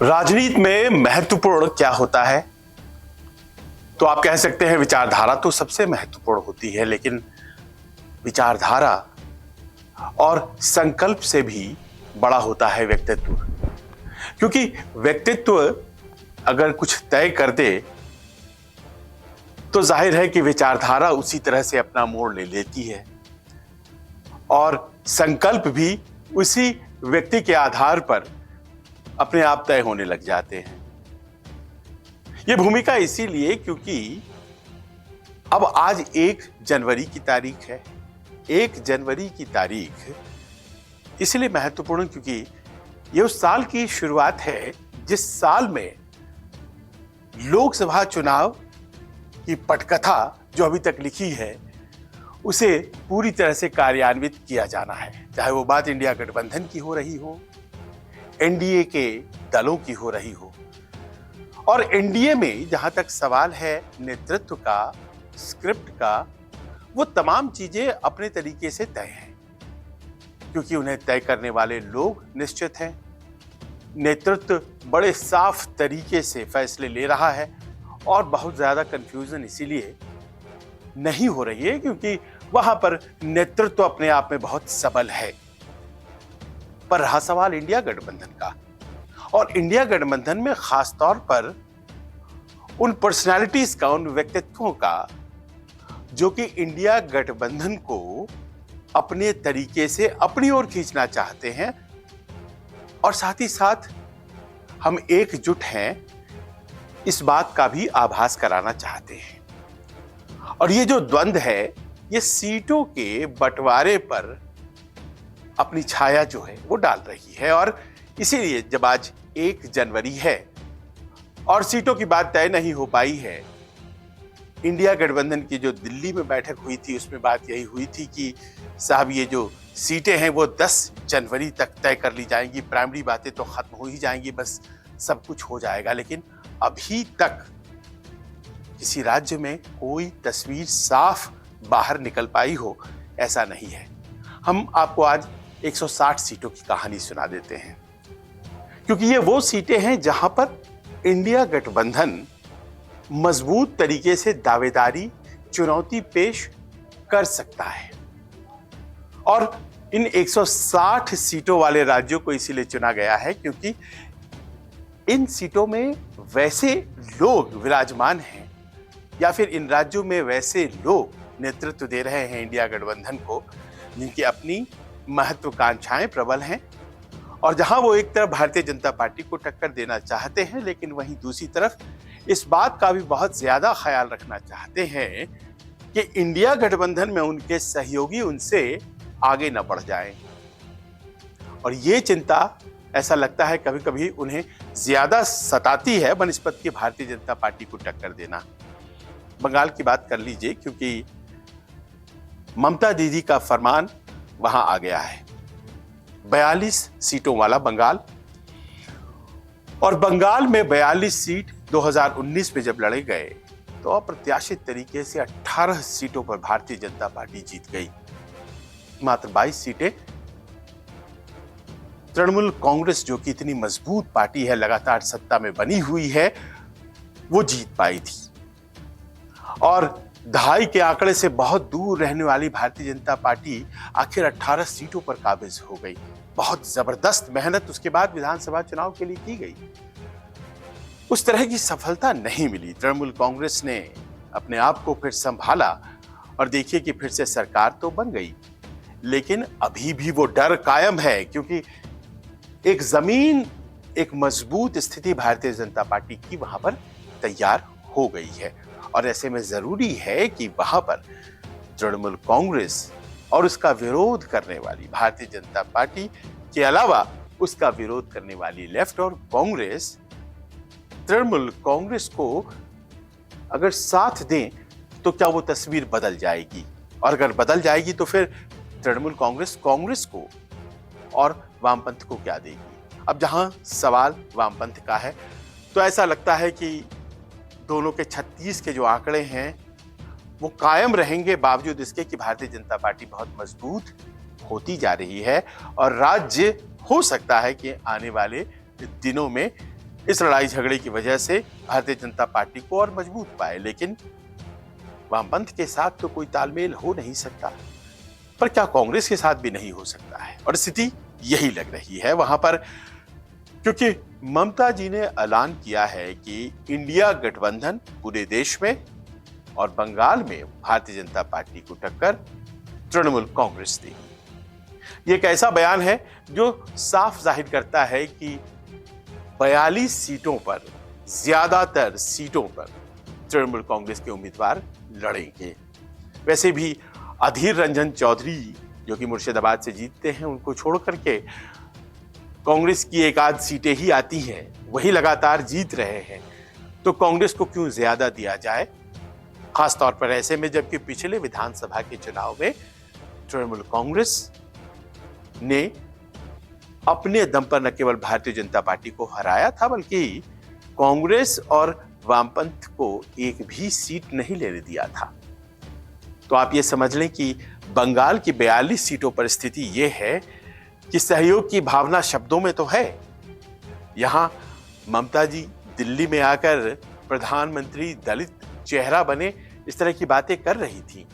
राजनीति में महत्वपूर्ण क्या होता है? तो आप कह सकते हैं विचारधारा तो सबसे महत्वपूर्ण होती है, लेकिन विचारधारा और संकल्प से भी बड़ा होता है व्यक्तित्व। क्योंकि व्यक्तित्व अगर कुछ तय कर दे तो जाहिर है कि विचारधारा उसी तरह से अपना मोड़ ले लेती है और संकल्प भी उसी व्यक्ति के आधार पर अपने आप तय होने लग जाते हैं। यह भूमिका इसीलिए क्योंकि अब आज 1 जनवरी की तारीख है। 1 जनवरी की तारीख इसलिए महत्वपूर्ण क्योंकि यह उस साल की शुरुआत है जिस साल में लोकसभा चुनाव की पटकथा जो अभी तक लिखी है उसे पूरी तरह से कार्यान्वित किया जाना है। चाहे वो बात इंडिया गठबंधन की हो रही हो, एनडीए के दलों की हो रही हो, और एनडीए में जहां तक सवाल है नेतृत्व का, स्क्रिप्ट का, वो तमाम चीजें अपने तरीके से तय हैं क्योंकि उन्हें तय करने वाले लोग निश्चित हैं। नेतृत्व बड़े साफ तरीके से फैसले ले रहा है और बहुत ज्यादा कंफ्यूजन इसीलिए नहीं हो रही है क्योंकि वहां पर नेतृत्व अपने आप में बहुत सबल है। पर रहा सवाल इंडिया गठबंधन का, और इंडिया गठबंधन में खास तौर पर उन पर्सनालिटीज का, उन व्यक्तित्वों का जो कि इंडिया गठबंधन को अपने तरीके से अपनी ओर खींचना चाहते हैं और साथ ही साथ हम एकजुट हैं इस बात का भी आभास कराना चाहते हैं। और ये जो द्वंद्व है ये सीटों के बंटवारे पर अपनी छाया जो है वो डाल रही है। और इसीलिए जब आज 1 जनवरी है और सीटों की बात तय नहीं हो पाई है, इंडिया गठबंधन की जो दिल्ली में बैठक हुई थी उसमें बात यही हुई थी कि साहब ये जो सीटें हैं वो 10 जनवरी तक तय कर ली जाएंगी, प्राइमरी बातें तो खत्म हो ही जाएंगी, बस सब कुछ हो जाएगा। लेकिन अभी तक किसी राज्य में कोई तस्वीर साफ बाहर निकल पाई हो ऐसा नहीं है। हम आपको आज 160 सीटों की कहानी सुना देते हैं क्योंकि ये वो सीटें हैं जहां पर इंडिया गठबंधन मजबूत तरीके से दावेदारी, चुनौती पेश कर सकता है। और इन 160 सीटों वाले राज्यों को इसीलिए चुना गया है क्योंकि इन सीटों में वैसे लोग विराजमान हैं या फिर इन राज्यों में वैसे लोग नेतृत्व दे रहे हैं इंडिया गठबंधन को जिनकी अपनी महत्वाकांक्षाएं प्रबल हैं और जहां वो एक तरफ भारतीय जनता पार्टी को टक्कर देना चाहते हैं लेकिन वहीं दूसरी तरफ इस बात का भी बहुत ज्यादा ख्याल रखना चाहते हैं कि इंडिया गठबंधन में उनके सहयोगी उनसे आगे न बढ़ जाएं। और ये चिंता ऐसा लगता है कभी कभी उन्हें ज्यादा सताती है बनिस्बत की भारतीय जनता पार्टी को टक्कर देना। बंगाल की बात कर लीजिए क्योंकि ममता दीदी का फरमान वहां आ गया है। 42 सीटों वाला बंगाल, और बंगाल में 42 सीट 2019 में जब लड़े गए तो अप्रत्याशित तरीके से 18 सीटों पर भारतीय जनता पार्टी जीत गई। मात्र 22 सीटें तृणमूल कांग्रेस जो कि इतनी मजबूत पार्टी है, लगातार सत्ता में बनी हुई है, वो जीत पाई थी। और दहाई के आंकड़े से बहुत दूर रहने वाली भारतीय जनता पार्टी आखिर 18 सीटों पर काबिज हो गई। बहुत जबरदस्त मेहनत उसके बाद विधानसभा चुनाव के लिए की गई। उस तरह की सफलता नहीं मिली। तृणमूल कांग्रेस ने अपने आप को फिर संभाला और देखिए कि फिर से सरकार तो बन गई, लेकिन अभी भी वो डर कायम है क्योंकि एक मजबूत स्थिति भारतीय जनता पार्टी की वहां पर तैयार हो गई है। और ऐसे में जरूरी है कि वहां पर तृणमूल कांग्रेस और उसका विरोध करने वाली भारतीय जनता पार्टी के अलावा उसका विरोध करने वाली लेफ्ट और कांग्रेस तृणमूल कांग्रेस को अगर साथ दें तो क्या वो तस्वीर बदल जाएगी? और अगर बदल जाएगी तो फिर तृणमूल कांग्रेस को और वामपंथ को क्या देगी? अब जहां सवाल वामपंथ का है तो ऐसा लगता है कि दोनों के 36 के जो आंकड़े हैं वो कायम रहेंगे बावजूद इसके कि भारतीय जनता पार्टी बहुत मजबूत होती जा रही है और राज्य हो सकता है कि आने वाले दिनों में इस लड़ाई झगड़े की वजह से भारतीय जनता पार्टी को और मजबूत पाए, लेकिन वामपंथ के साथ तो कोई तालमेल हो नहीं सकता, पर क्या कांग्रेस के साथ भी नहीं हो सकता है? और स्थिति यही लग रही है वहां पर, क्योंकि ममता जी ने ऐलान किया है कि इंडिया गठबंधन पूरे देश में और बंगाल में भारतीय जनता पार्टी को टक्कर तृणमूल कांग्रेस देगी। ये एक ऐसा बयान है जो साफ जाहिर करता है कि 42 सीटों पर, ज्यादातर सीटों पर तृणमूल कांग्रेस के उम्मीदवार लड़ेंगे। वैसे भी अधीर रंजन चौधरी जो कि मुर्शिदाबाद से जीतते हैं, उनको छोड़ करके कांग्रेस की एक आध सीटें ही आती हैं, वही लगातार जीत रहे हैं, तो कांग्रेस को क्यों ज्यादा दिया जाए, खासतौर पर ऐसे में जबकि पिछले विधानसभा के चुनाव में तृणमूल कांग्रेस ने अपने दम पर न केवल भारतीय जनता पार्टी को हराया था, बल्कि कांग्रेस और वामपंथ को एक भी सीट नहीं लेने दिया था। तो आप ये समझ लें कि बंगाल की 42 सीटों पर स्थिति ये है कि सहयोग की भावना शब्दों में तो है। यहां ममता जी दिल्ली में आकर प्रधानमंत्री दलित चेहरा बने, इस तरह की बातें कर रही थी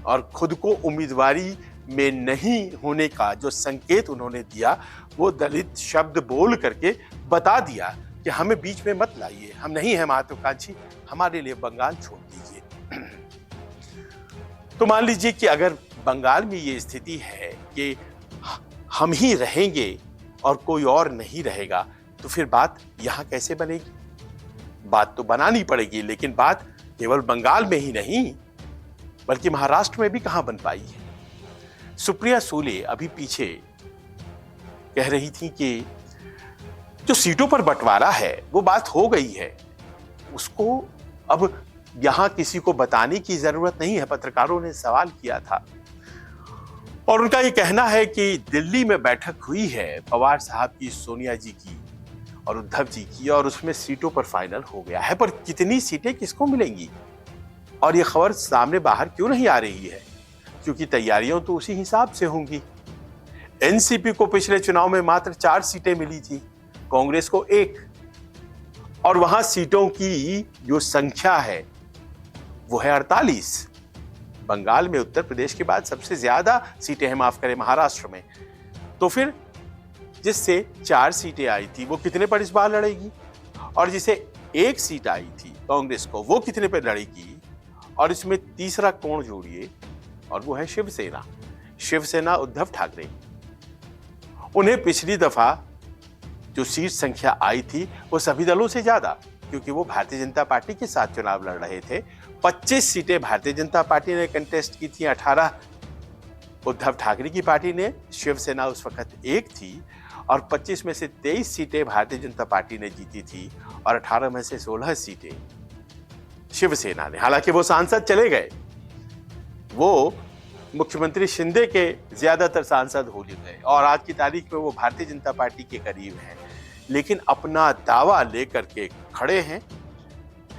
और खुद को उम्मीदवारी में नहीं होने का जो संकेत उन्होंने दिया, वो दलित शब्द बोल करके बता दिया कि हमें बीच में मत लाइए, हम नहीं हैं महत्वाकांक्षी, हमारे लिए बंगाल छोड़ दीजिए। तो मान लीजिए कि अगर बंगाल में ये स्थिति है कि हम ही रहेंगे और कोई और नहीं रहेगा, तो फिर बात यहां कैसे बनेगी? बात तो बनानी पड़ेगी, लेकिन बात केवल बंगाल में ही नहीं बल्कि महाराष्ट्र में भी कहां बन पाई है। सुप्रिया सुले अभी पीछे कह रही थी कि जो सीटों पर बंटवारा है वो बात हो गई है, उसको अब यहां किसी को बताने की जरूरत नहीं है। पत्रकारों ने सवाल किया था और उनका ये कहना है कि दिल्ली में बैठक हुई है पवार साहब की, सोनिया जी की और उद्धव जी की, और उसमें सीटों पर फाइनल हो गया है, पर कितनी सीटें किसको मिलेंगी और ये खबर सामने बाहर क्यों नहीं आ रही है? क्योंकि तैयारियां तो उसी हिसाब से होंगी। एनसीपी को पिछले चुनाव में मात्र 4 सीटें मिली थी, कांग्रेस को 1, और वहां सीटों की जो संख्या है वो है 48। बंगाल में उत्तर प्रदेश के बाद सबसे ज्यादा सीटें हैं, माफ करें, महाराष्ट्र में। तो फिर जिससे 4 सीटें आई थी वो कितने पर इस बार लड़ेगी, और जिसे 1 सीट आई थी कांग्रेस को वो कितने पर लड़ेगी? और इसमें तीसरा कोण जोड़िए और वो है शिवसेना। शिवसेना उद्धव ठाकरे, उन्हें पिछली दफा जो सीट संख्या आई थी वो सभी दलों से ज्यादा, क्योंकि वो भारतीय जनता पार्टी के साथ चुनाव लड़ रहे थे। 25 सीटें भारतीय जनता पार्टी ने कंटेस्ट की थी, 18 उद्धव ठाकरे की पार्टी ने, शिवसेना उस वक्त 1 थी, और 25 में से 23 सीटें भारतीय जनता पार्टी ने जीती थी और 18 में से 16 सीटें शिवसेना ने। हालांकि वो सांसद चले गए, वो मुख्यमंत्री शिंदे के ज्यादातर सांसद हो गए और आज की तारीख में वो भारतीय जनता पार्टी के करीब हैं, लेकिन अपना दावा लेकर के खड़े हैं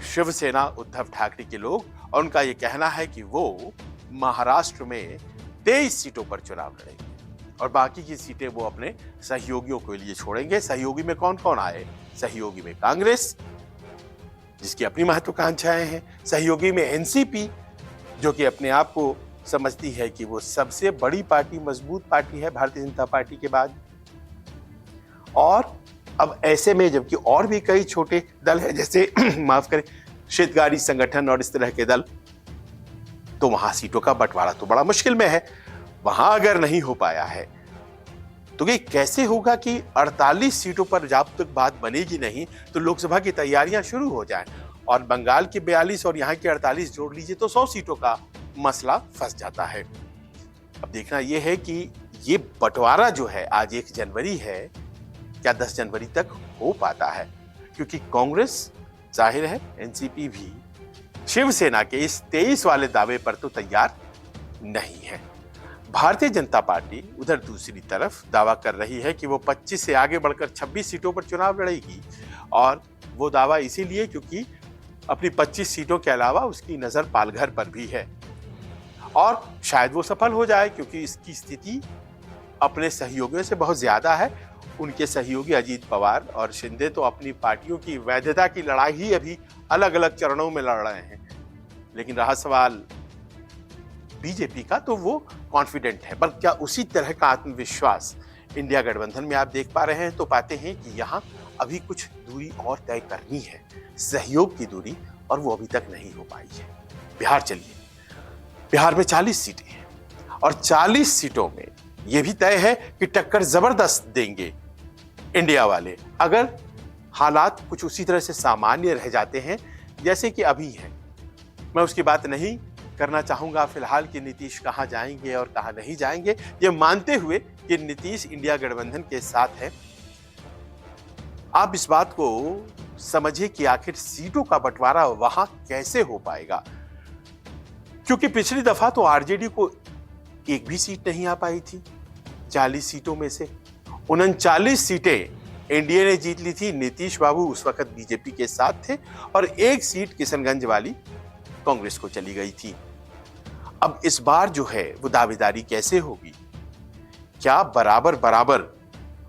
शिवसेना उद्धव ठाकरे के लोग, और उनका ये कहना है कि वो महाराष्ट्र में 23 सीटों पर चुनाव लड़ेंगे और बाकी की सीटें वो अपने सहयोगियों के लिए छोड़ेंगे। सहयोगी में कौन कौन आए? सहयोगी में कांग्रेस, जिसकी अपनी महत्वाकांक्षाएं हैं, सहयोगी में एनसीपी, जो कि अपने आप को समझती है कि वो सबसे बड़ी पार्टी, मजबूत पार्टी है भारतीय जनता पार्टी के बाद, और अब ऐसे में जबकि और भी कई छोटे दल हैं, जैसे माफ करें शेतकारी संगठन और इस तरह के दल, तो वहां सीटों का बंटवारा तो बड़ा मुश्किल में है। वहां अगर नहीं हो पाया है तो ये कैसे होगा कि 48 सीटों पर जब तक बात बनेगी नहीं तो लोकसभा की तैयारियां शुरू हो जाएं, और बंगाल की 42 और यहाँ की 48 जोड़ लीजिए तो 100 सीटों का मसला फंस जाता है। अब देखना यह है कि ये बंटवारा जो है, आज 1 जनवरी है, क्या 10 जनवरी तक हो पाता है? क्योंकि कांग्रेस, जाहिर है एनसीपी भी शिवसेना के इस 23 वाले दावे पर तो तैयार नहीं है। भारतीय जनता पार्टी उधर दूसरी तरफ दावा कर रही है कि वो 25 से आगे बढ़कर 26 सीटों पर चुनाव लड़ेगी, और वो दावा इसीलिए क्योंकि अपनी 25 सीटों के अलावा उसकी नजर पालघर पर भी है, और शायद वो सफल हो जाए क्योंकि इसकी स्थिति अपने सहयोगियों से बहुत ज्यादा है उनके सहयोगी अजीत पवार और शिंदे तो अपनी पार्टियों की वैधता की लड़ाई ही अभी अलग अलग चरणों में लड़ रहे हैं, लेकिन रहा सवाल बीजेपी का, तो वो कॉन्फिडेंट है। पर क्या उसी तरह का आत्मविश्वास इंडिया गठबंधन में आप देख पा रहे हैं? तो पाते हैं कि यहाँ अभी कुछ दूरी और तय करनी है, सहयोग की दूरी, और वो अभी तक नहीं हो पाई है। बिहार चलिए, बिहार में 40 सीटें हैं और 40 सीटों में यह भी तय है कि टक्कर जबरदस्त देंगे इंडिया वाले, अगर हालात कुछ उसी तरह से सामान्य रह जाते हैं जैसे कि अभी हैं। मैं उसकी बात नहीं करना चाहूंगा फिलहाल कि नीतीश कहां जाएंगे और कहां नहीं जाएंगे, ये मानते हुए कि नीतीश इंडिया गठबंधन के साथ है। आप इस बात को समझिए कि आखिर सीटों का बंटवारा वहां कैसे हो पाएगा, क्योंकि पिछली दफा तो आरजेडी को एक भी सीट नहीं आ पाई थी। 40 सीटों में से 39 सीटें एनडीए ने जीत ली थी। नीतीश बाबू उस वक्त बीजेपी के साथ थे और एक सीट किशनगंज वाली कांग्रेस को चली गई थी। अब इस बार जो है वो दावेदारी कैसे होगी? क्या बराबर बराबर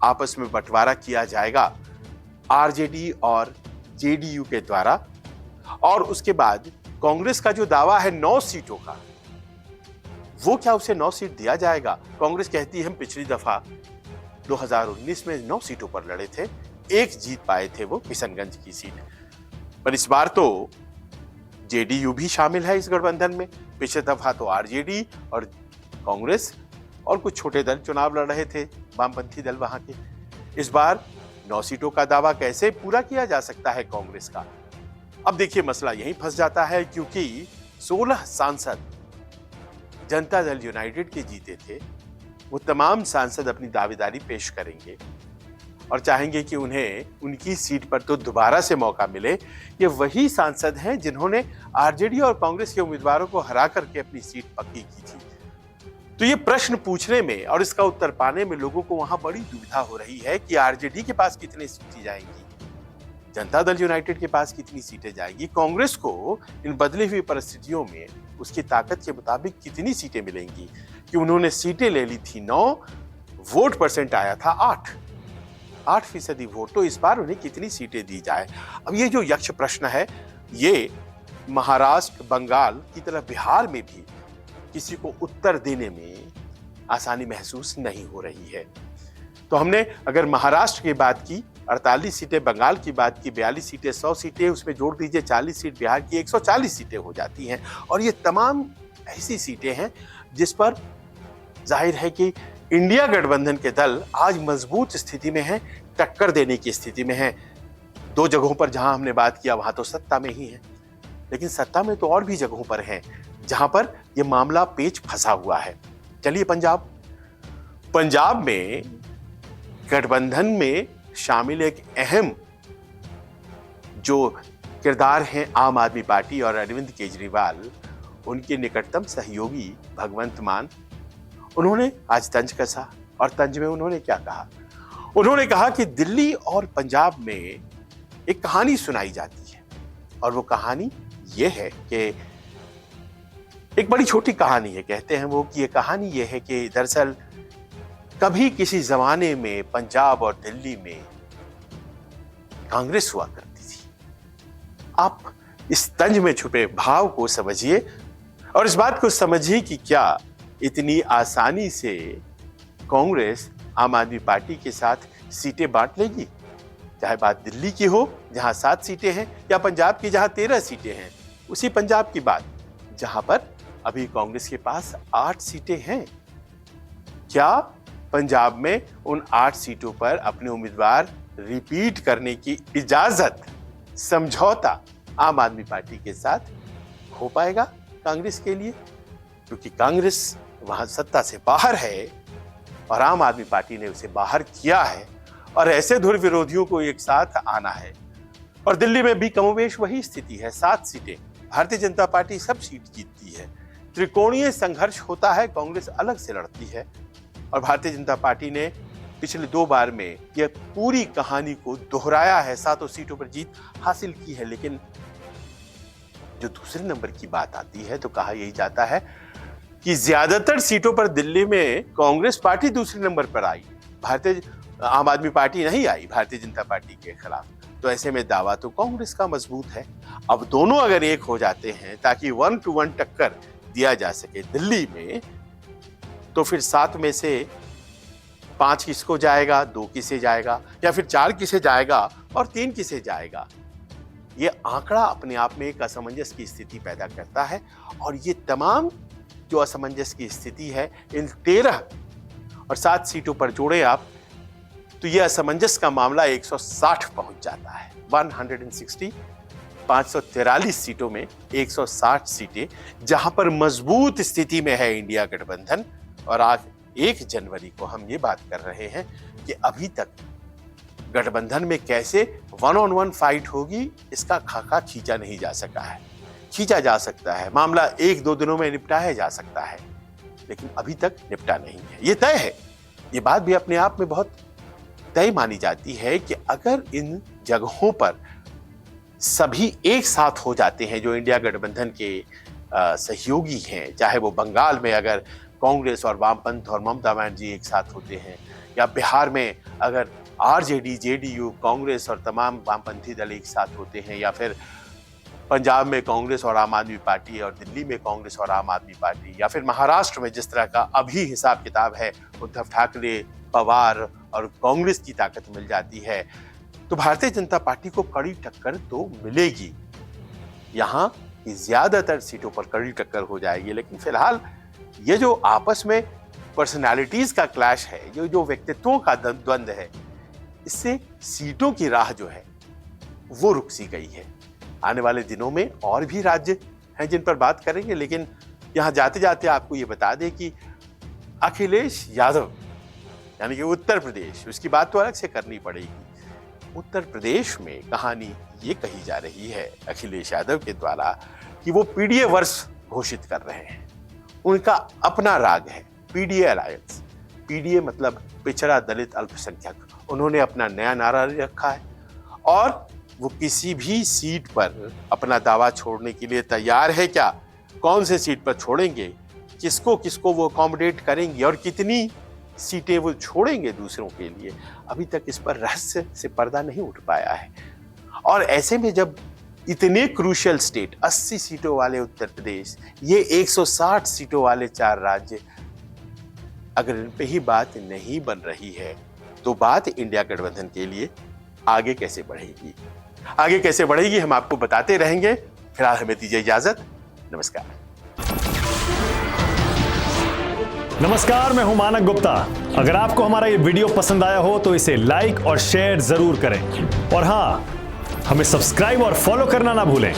आपस में बंटवारा किया जाएगा आरजेडी और जेडीयू के द्वारा? और उसके बाद कांग्रेस का जो दावा है 9 सीटों का, वो क्या उसे 9 सीट दिया जाएगा? कांग्रेस कहती है हम पिछली दफा 2019 में 9 सीटों पर लड़े थे, एक जीत पाए थे, वो किशनगंज की सीट। पर इस बार तो जेडीयू भी शामिल है इस गठबंधन में। पिछले दफा तो आरजेडी और कांग्रेस और कुछ छोटे दल चुनाव लड़ रहे थे, वामपंथी दल वहां के। इस बार 9 सीटों का दावा कैसे पूरा किया जा सकता है कांग्रेस का? अब देखिए मसला यहीं फंस जाता है, क्योंकि 16 सांसद जनता दल यूनाइटेड के जीते थे। वो तमाम सांसद अपनी दावेदारी पेश करेंगे और चाहेंगे कि उन्हें उनकी सीट पर तो दोबारा से मौका मिले। ये वही सांसद हैं जिन्होंने आरजेडी और कांग्रेस के उम्मीदवारों को हरा करके अपनी सीट पक्की की थी। तो ये प्रश्न पूछने में और इसका उत्तर पाने में लोगों को वहां बड़ी दुविधा हो रही है कि आरजेडी के पास कितनी सीटें जाएंगी, जनता दल यूनाइटेड के पास कितनी सीटें जाएंगी, कांग्रेस को इन बदली हुई परिस्थितियों में उसकी ताकत के मुताबिक कितनी सीटें मिलेंगी। कि उन्होंने सीटें ले ली थी 9, वोट परसेंट आया था 8% वोट, तो इस बार उन्हें कितनी सीटें दी जाए? अब ये जो यक्ष प्रश्न है, ये महाराष्ट्र, बंगाल की तरह बिहार में भी किसी को उत्तर देने में आसानी महसूस नहीं हो रही है। तो हमने अगर महाराष्ट्र की बात की 48 सीटें, बंगाल की बात की 42 सीटें, 100 सीटें, उसमें जोड़ दीजिए 40 सीट बिहार की, 140 सीटें हो जाती हैं। और ये तमाम ऐसी सीटें हैं जिस पर जाहिर है कि इंडिया गठबंधन के दल आज मजबूत स्थिति में हैं, टक्कर देने की स्थिति में हैं। 2 जगहों पर जहां हमने बात किया वहां तो सत्ता में ही है, लेकिन सत्ता में तो और भी जगहों पर हैं जहां पर यह मामला पेच फंसा हुआ है। चलिए पंजाब में गठबंधन में शामिल एक अहम जो किरदार हैं आम आदमी पार्टी और अरविंद केजरीवाल, उनके निकटतम सहयोगी भगवंत मान, उन्होंने आज तंज कसा। और तंज में उन्होंने क्या कहा? उन्होंने कहा कि दिल्ली और पंजाब में एक कहानी सुनाई जाती है, और वो कहानी ये है कि एक बड़ी छोटी कहानी है, कहते हैं वो कि ये कहानी ये है कि दरअसल कभी किसी जमाने में पंजाब और दिल्ली में कांग्रेस हुआ करती थी। आप इस तंज में छुपे भाव को समझिए और इस बात को समझिए कि क्या इतनी आसानी से कांग्रेस आम आदमी पार्टी के साथ सीटें बांट लेगी? चाहे बात दिल्ली की हो जहां 7 सीटें हैं, या पंजाब की जहां 13 सीटें हैं। उसी पंजाब की बात जहां पर अभी कांग्रेस के पास 8 सीटें हैं। क्या पंजाब में उन 8 सीटों पर अपने उम्मीदवार रिपीट करने की इजाजत, समझौता आम आदमी पार्टी के साथ हो पाएगा कांग्रेस के लिए? क्योंकि कांग्रेस वहां सत्ता से बाहर है और आम आदमी पार्टी ने उसे बाहर किया है, और ऐसे धुर विरोधियों को एक साथ आना है। और दिल्ली में भी कमोबेश वही स्थिति है, 7 सीटें। भारतीय जनता पार्टी सब सीट जीतती है, त्रिकोणीय संघर्ष होता है, कांग्रेस अलग से लड़ती है। और भारतीय जनता पार्टी ने पिछले 2 बार में यह पूरी कहानी को दोहराया है, 7 सीटों पर जीत हासिल की है। लेकिन जो दूसरे नंबर की बात आती है तो कहा यही जाता है कि ज्यादातर सीटों पर दिल्ली में कांग्रेस पार्टी दूसरे नंबर पर आई। भारतीय आम आदमी पार्टी नहीं आई भारतीय जनता पार्टी के खिलाफ, तो ऐसे में दावा तो कांग्रेस का मजबूत है। अब दोनों अगर एक हो जाते हैं ताकि 1 to 1 टक्कर दिया जा सके दिल्ली में, तो फिर 7 में से 5 किसको जाएगा, 2 किसे जाएगा, या फिर 4 किसे जाएगा और 3 किसे जाएगा। ये आंकड़ा अपने आप में एक असमंजस की स्थिति पैदा करता है, और ये तमाम जो असमंजस की स्थिति है इन 13 और 7 सीटों पर जोड़े आप, तो ये असमंजस का मामला 160 पहुंच जाता है। 160, 543 सीटों में 160 सीटें, जहां पर मजबूत स्थिति में है इंडिया गठबंधन। और आज 1 जनवरी को हम ये बात कर रहे हैं कि अभी तक गठबंधन में कैसे 1-on-1 फाइट होगी, इसका खाका खींचा नहीं जा सका है। खींचा जा सकता है, मामला 1-2 दिनों में निपटाया जा सकता है, लेकिन अभी तक निपटा नहीं है। ये तय है, ये बात भी अपने आप में बहुत तय मानी जाती है कि अगर इन जगहों पर सभी एक साथ हो जाते हैं जो इंडिया गठबंधन के सहयोगी हैं, चाहे वो बंगाल में अगर कांग्रेस और वामपंथ और ममता बनर्जी एक साथ होते हैं, या बिहार में अगर आरजेडी, जेडीयू, कांग्रेस और तमाम वामपंथी दल एक साथ होते हैं, या फिर पंजाब में कांग्रेस और आम आदमी पार्टी, और दिल्ली में कांग्रेस और आम आदमी पार्टी, या फिर महाराष्ट्र में जिस तरह का अभी हिसाब किताब है, उद्धव ठाकरे, पवार और कांग्रेस की ताकत मिल जाती है, तो भारतीय जनता पार्टी को कड़ी टक्कर तो मिलेगी। यहाँ की ज्यादातर सीटों पर कड़ी टक्कर हो जाएगी। लेकिन फिलहाल ये जो आपस में पर्सनालिटीज का क्लैश है, जो व्यक्तित्वों का द्वंद्व है, इससे सीटों की राह जो है वो रुक सी गई है। आने वाले दिनों में और भी राज्य हैं जिन पर बात करेंगे, लेकिन यहाँ जाते जाते आपको ये बता दें कि अखिलेश यादव यानी कि उत्तर प्रदेश, उसकी बात तो अलग से करनी पड़ेगी। उत्तर प्रदेश में कहानी ये कही जा रही है अखिलेश यादव के द्वारा कि वो पीडीए वर्ष घोषित कर रहे हैं। उनका अपना राग है पीडीए अलायंस। पीडीए मतलब पिछड़ा दलित अल्पसंख्यक। उन्होंने अपना नया नारा रखा है और वो किसी भी सीट पर अपना दावा छोड़ने के लिए तैयार है। क्या, कौन से सीट पर छोड़ेंगे, किसको किसको वो अकोमोडेट करेंगे और कितनी सीटें वो छोड़ेंगे दूसरों के लिए, अभी तक इस पर रहस्य से पर्दा नहीं उठ पाया है। और ऐसे में जब इतने क्रूशियल स्टेट 80 सीटों वाले उत्तर प्रदेश, ये 160 सीटों वाले 4 राज्य, अगर इन पे ही बात नहीं बन रही है तो बात इंडिया गठबंधन के लिए आगे कैसे बढ़ेगी? आगे कैसे बढ़ेगी हम आपको बताते रहेंगे। फिलहाल हमें दीजिए इजाजत। नमस्कार। नमस्कार, मैं हूं मानक गुप्ता। अगर आपको हमारा ये वीडियो पसंद आया हो तो इसे लाइक और शेयर जरूर करें, और हां, हमें सब्सक्राइब और फॉलो करना ना भूलें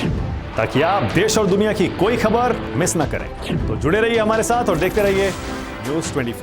ताकि आप देश और दुनिया की कोई खबर मिस ना करें। तो जुड़े रहिए हमारे साथ और देखते रहिए न्यूज़ 24।